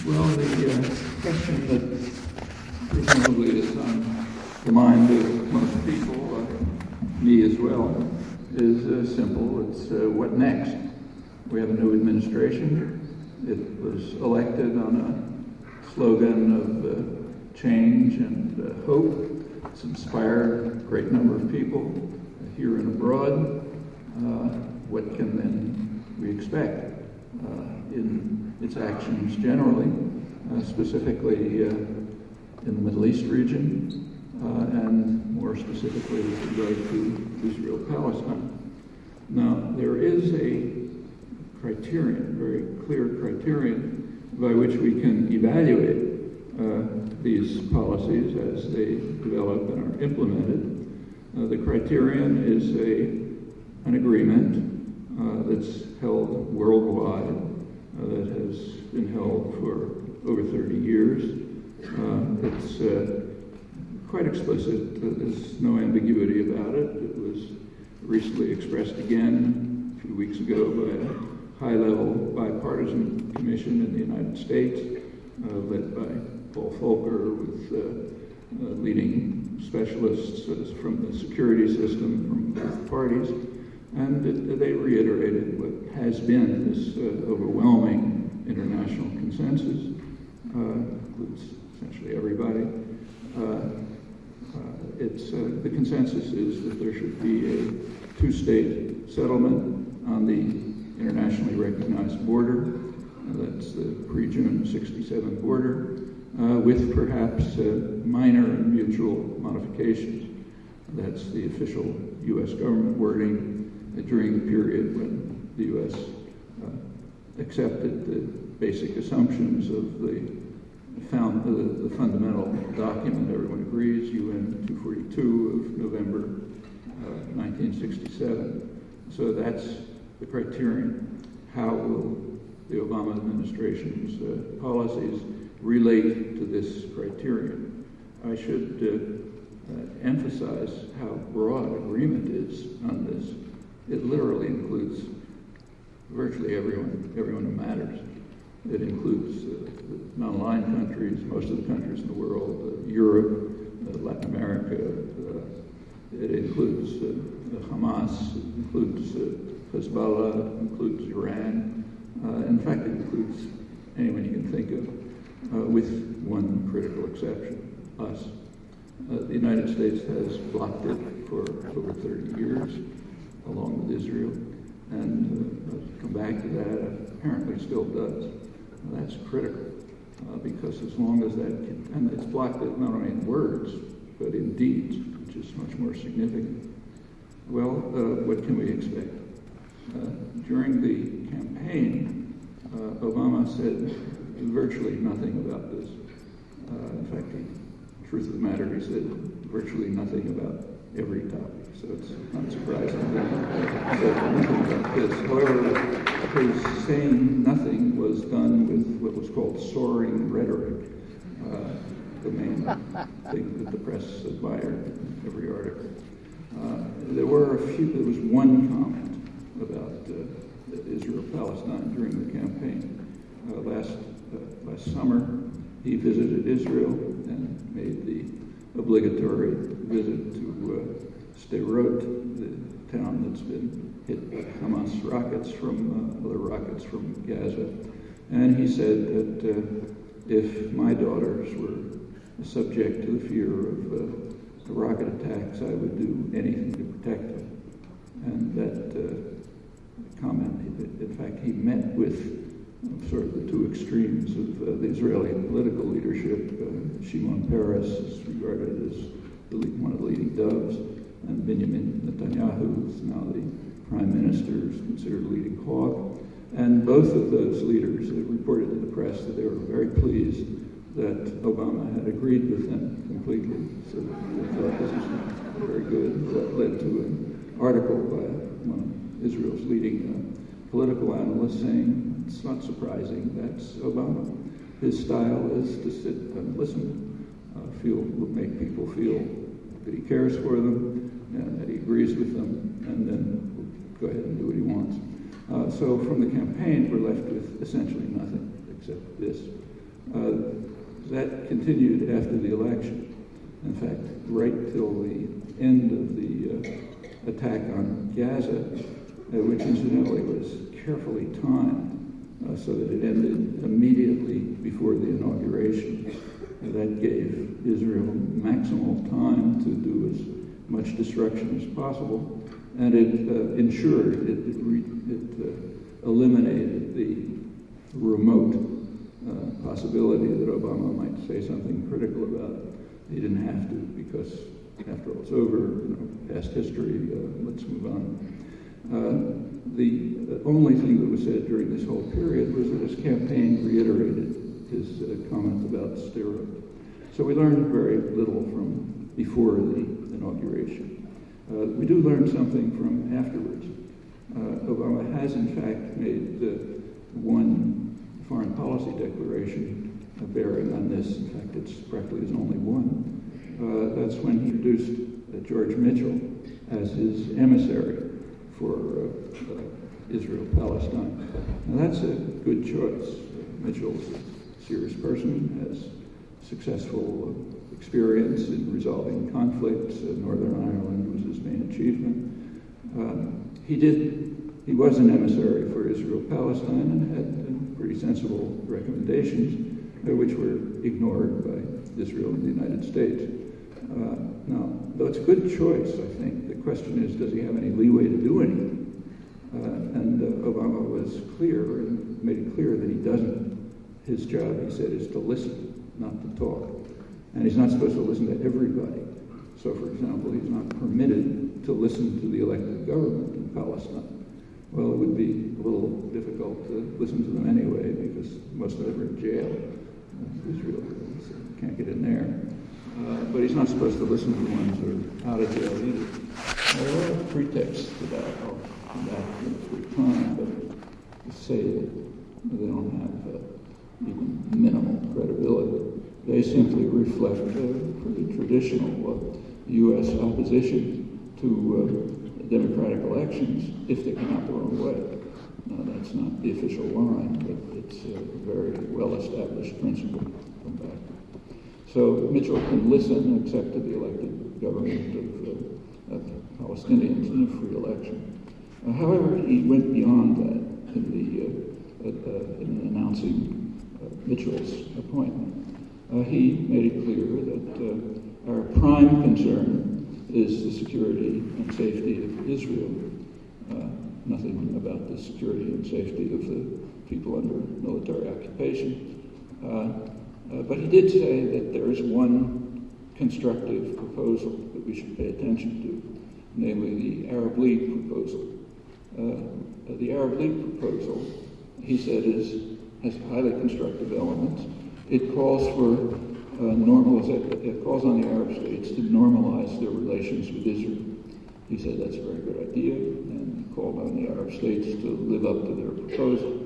Well, the question that presumably is on the mind of most people, me as well, is simple. It's what next? We have a new administration. It was elected on a slogan of change and hope. It's inspired a great number of people here and abroad. What can then we expect in its actions generally, specifically in the Middle East region, and more specifically with regard to Israel-Palestine? Now, there is a criterion, very clear criterion, by which we can evaluate these policies as they develop and are implemented. The criterion is an agreement that's held worldwide, that has been held for over 30 years. It's quite explicit. There's no ambiguity about it. It was recently expressed again a few weeks ago by a high-level bipartisan commission in the United States, led by Paul Volcker, with leading specialists from the security system from both parties. And they reiterated what has been this overwhelming international consensus, includes essentially everybody. The consensus is that there should be a two-state settlement on the internationally recognized border. That's the pre-June '67 border, with perhaps minor and mutual modifications. That's the official U.S. government wording during the period when the U.S. Accepted the basic assumptions of the fundamental document, everyone agrees, UN 242 of November 1967. So that's the criterion. How will the Obama administration's policies relate to this criterion? I should emphasize how broad agreement is on this. It literally includes virtually everyone who matters. It includes non-aligned countries, most of the countries in the world, Europe, Latin America. It includes Hamas, it includes Hezbollah, it includes Iran. In fact, it includes anyone you can think of, with one critical exception, us. The United States has blocked it for over 30 years, along with Israel, and I'll come back to that, apparently still does. That's critical, because as long as that and it's blocked it not only in words, but in deeds, which is much more significant. Well, what can we expect? During the campaign, Obama said virtually nothing about this. In fact, the truth of the matter, he said virtually nothing about every topic, so it's not surprising that he said nothing about this. However, his saying nothing was done with what was called soaring rhetoric, the main thing that the press admired in every article. There was one comment about Israel-Palestine during the campaign. Last summer, he visited Israel and made the obligatory visit to Sderot, the town that's been hit by Hamas rockets other rockets from Gaza. And he said that if my daughters were subject to the fear of rocket attacks, I would do anything to protect them. And that comment, in fact, he met with sort of the two extremes of the Israeli political leadership. Shimon Peres is regarded as one of the leading doves, and Benjamin Netanyahu, who's now the prime minister, is considered a leading hawk. And both of those leaders reported to the press that they were very pleased that Obama had agreed with them completely. So they thought this is very good. That led to an article by one of Israel's leading political analysts saying, it's not surprising, that's Obama. His style is to sit and listen, make people feel that he cares for them and that he agrees with them, and then go ahead and do what he wants. So from the campaign, we're left with essentially nothing except this. That continued after the election. In fact, right till the end of the attack on Gaza, which incidentally was carefully timed so that it ended immediately before the inauguration. That gave Israel maximal time to do as much destruction as possible, and it ensured, it eliminated the remote possibility that Obama might say something critical about it. He didn't have to, because after all, it's over, past history, let's move on. The only thing that was said during this whole period was that his campaign reiterated his comment about steroids. So we learned very little from before the inauguration. We do learn something from afterwards. Obama has, in fact, made one foreign policy declaration bearing on this. In fact, it's practically his only one. That's when he introduced George Mitchell as his emissary for Israel-Palestine. Now, that's a good choice. Mitchell's a serious person, has successful experience in resolving conflicts. Northern Ireland was his main achievement. He was an emissary for Israel-Palestine and had pretty sensible recommendations, which were ignored by Israel and the United States. Now, though it's a good choice, I think, the question is, does he have any leeway to do anything? And Obama was clear and made it clear that he doesn't. His job, he said, is to listen, not to talk. And he's not supposed to listen to everybody. So, for example, he's not permitted to listen to the elected government in Palestine. Well, it would be a little difficult to listen to them anyway, because most of them are in jail. Israel can't get in there. But he's not supposed to listen to the ones who are out of jail either. There are pretexts to that. I'll come back to it for time, but to say that they don't have even minimal credibility. They simply reflect pretty traditional U.S. opposition to democratic elections if they come out their own way. Now, that's not the official line, but it's a very well-established principle. Come back. So Mitchell can listen and accept to the elected government of Palestinians in a free election. However, he went beyond that in announcing Mitchell's appointment. He made it clear that our prime concern is the security and safety of Israel. Nothing about the security and safety of the people under military occupation. But he did say that there is one constructive proposal that we should pay attention to, namely the Arab League proposal. The Arab League proposal, he said, has highly constructive elements. It calls for it calls on the Arab states to normalize their relations with Israel. He said that's a very good idea, and called on the Arab states to live up to their proposal.